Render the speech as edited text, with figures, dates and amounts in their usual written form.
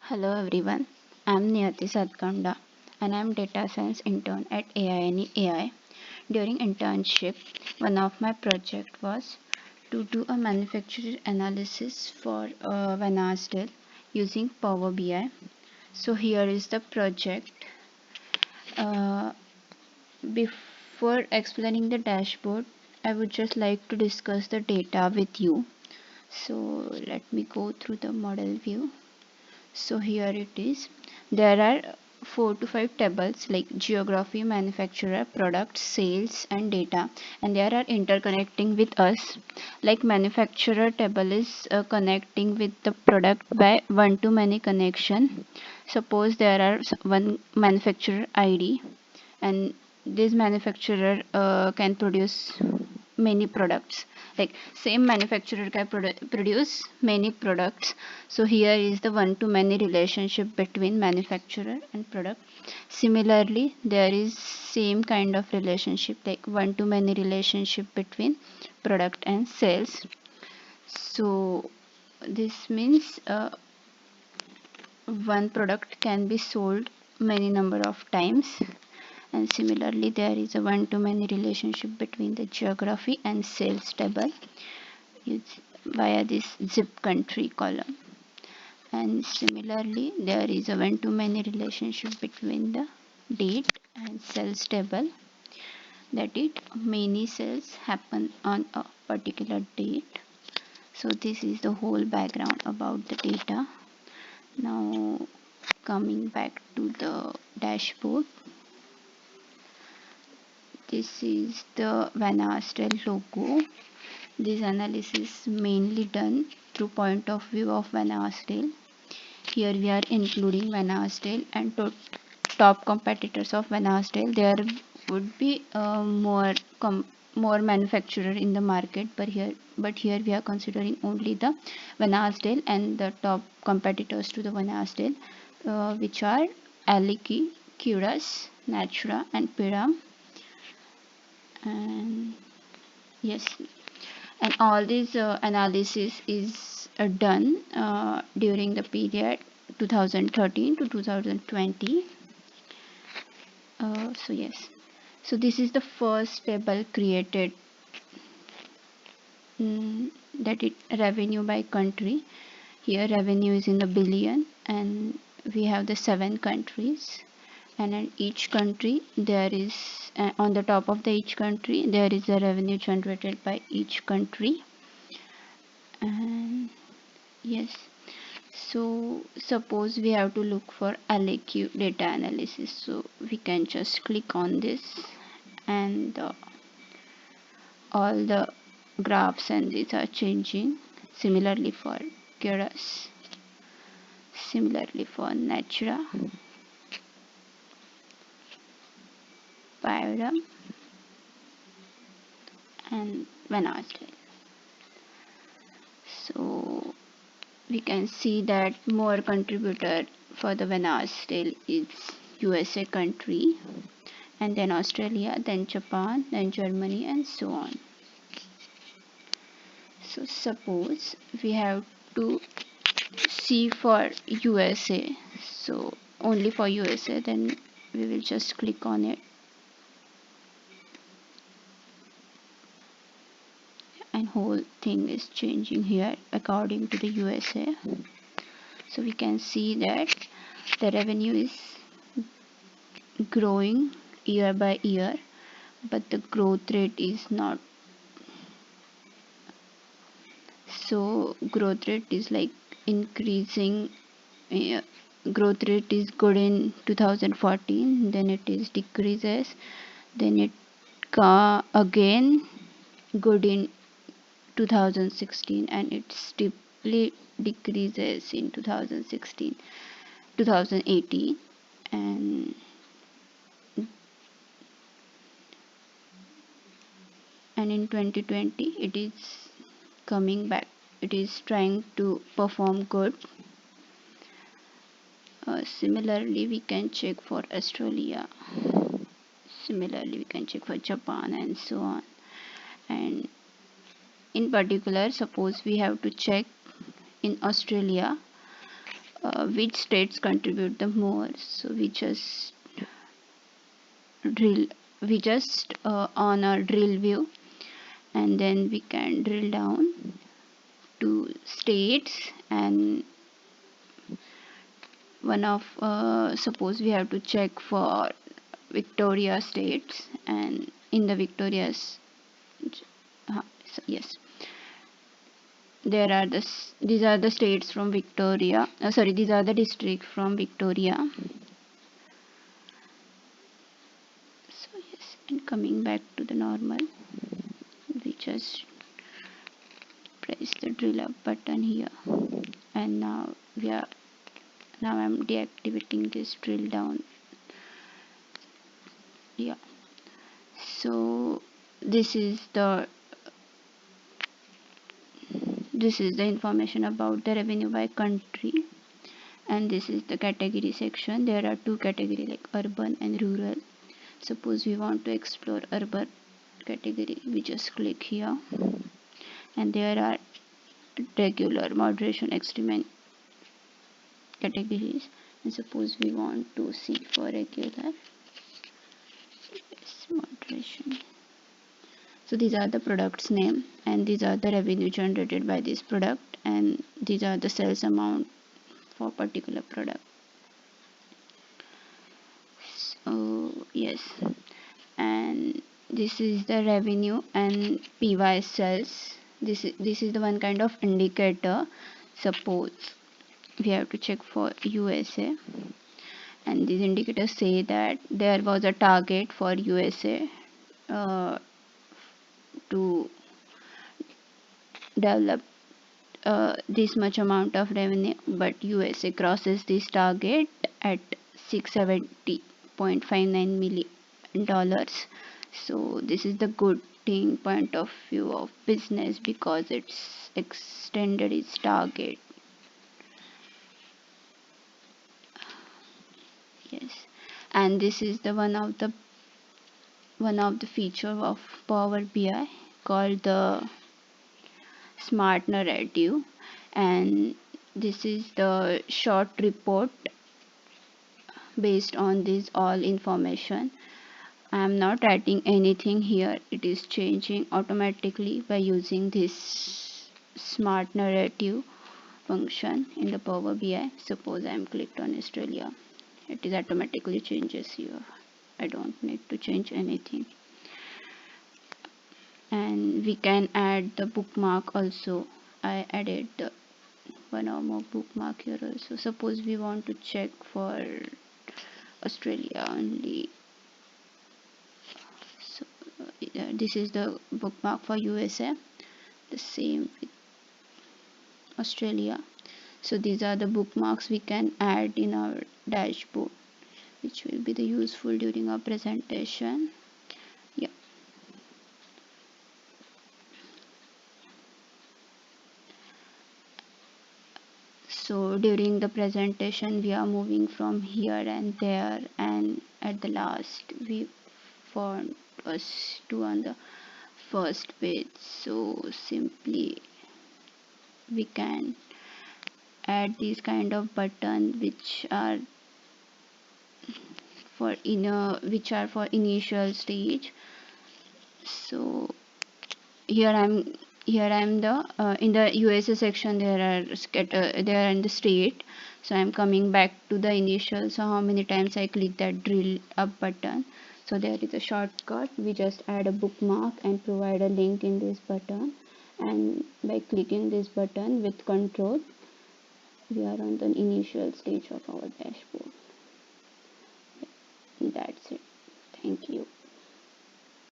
Hello everyone, I'm Neeyati Satgounda and I'm data science intern at AINE AI. During internship, one of my project was to do a manufacturer analysis for Vanastel using Power BI. So here is the project. Uh, Before explaining the dashboard, I would just like to discuss the data with you. So let me go through the model view. So here it is. There are 4 to 5 tables like geography, manufacturer, product, sales, and data, and they are interconnecting with us. Like manufacturer table is connecting with the product by one-to-many connection. Suppose there are one manufacturer ID, and this manufacturer can produce many products, like same manufacturer can produce many products. So here is the one to many relationship between manufacturer and product. Similarly, there is same kind of relationship like one to many relationship between product and sales. So this means one product can be sold many number of times, and similarly there is a one-to-many relationship between the geography and sales table via this zip country column, and similarly there is a one-to-many relationship between the date and sales table, that it many sales happen on a particular date. So this is the whole background about the data. Now coming back to the dashboard, this is the Vanastel logo. This analysis mainly done through point of view of Vanastel. Here we are including Vanastel and top competitors of Vanastel. There would be more manufacturer in the market, but here we are considering only the Vanastel and the top competitors to the Vanastel, which are Aliki, Curas, Natura, and Piram. And yes, and all this analysis is done during the period 2013 to 2020. So yes, so this is the first table created, that it revenue by country. Here revenue is in the billion, and we have the 7 countries, and in each country there is on the top of the each country there is a revenue generated by each country. And yes, so suppose we have to look for LAQ data analysis, so we can just click on this, and all the graphs and these are changing. Similarly for Keras, similarly for Natura, Pyram, and Vanastel. So we can see that more contributor for the Vanastel is USA country, and then Australia, then Japan, then Germany, and so on. So suppose we have to see for USA, so only for USA, then we will just click on it, and whole thing is changing here according to the USA. So we can see that the revenue is growing year by year, but the growth rate is not. So growth rate is like increasing. Growth rate is good in 2014, then it is decreases, then it again good in 2016, and it steeply decreases in 2016 2018, and in 2020 it is coming back, it is trying to perform good. Similarly we can check for Australia, similarly we can check for Japan, and so on. And in particular, suppose we have to check in Australia, which states contribute the more. So we just drill we just on a drill view, and then we can drill down to states, and one of suppose we have to check for Victoria states, and in the Victoria's so yes, there are these are the states from Victoria, sorry, these are the districts from Victoria. So yes, and coming back to the normal, we just press the drill up button here, and now I'm deactivating this drill down. Yeah, so this is the information about the revenue by country, and this is the category section. There are two categories, like urban and rural. Suppose we want to explore urban category, we just click here, and there are regular, moderation, extreme categories. And suppose we want to see for regular, yes, moderation. So these are the products name, and these are the revenue generated by this product, and these are the sales amount for particular product. So yes, and this is the revenue and PY sales. This is the one kind of indicator. Suppose we have to check for USA, and these indicators say that there was a target for USA to develop this much amount of revenue, but USA crosses this target at $670.59 million. So this is the good thing point of view of business, because it's extended its target. Yes, and this is the one of the feature of Power BI called the smart narrative, and this is the short report based on this all information. I am not adding anything here, it is changing automatically by using this smart narrative function in the Power BI. Suppose I am clicked on Australia, it is automatically changes here. I don't need to change anything. And we can add the bookmark also. I added one or more bookmark here also. Suppose we want to check for Australia only. So this is the bookmark for USA, the same with Australia. So these are the bookmarks we can add in our dashboard, which will be the useful during our presentation. Yeah. So during the presentation we are moving from here and there, and at the last we found us to on the first page. So simply we can add these kind of button which are for initial stage. So here I'm the in the USA section there are in the state. So I'm coming back to the initial. So how many times I click that drill up button. So there is a shortcut. We just add a bookmark and provide a link in this button, and by clicking this button with control, we are on the initial stage of our dashboard. That's it. Thank you.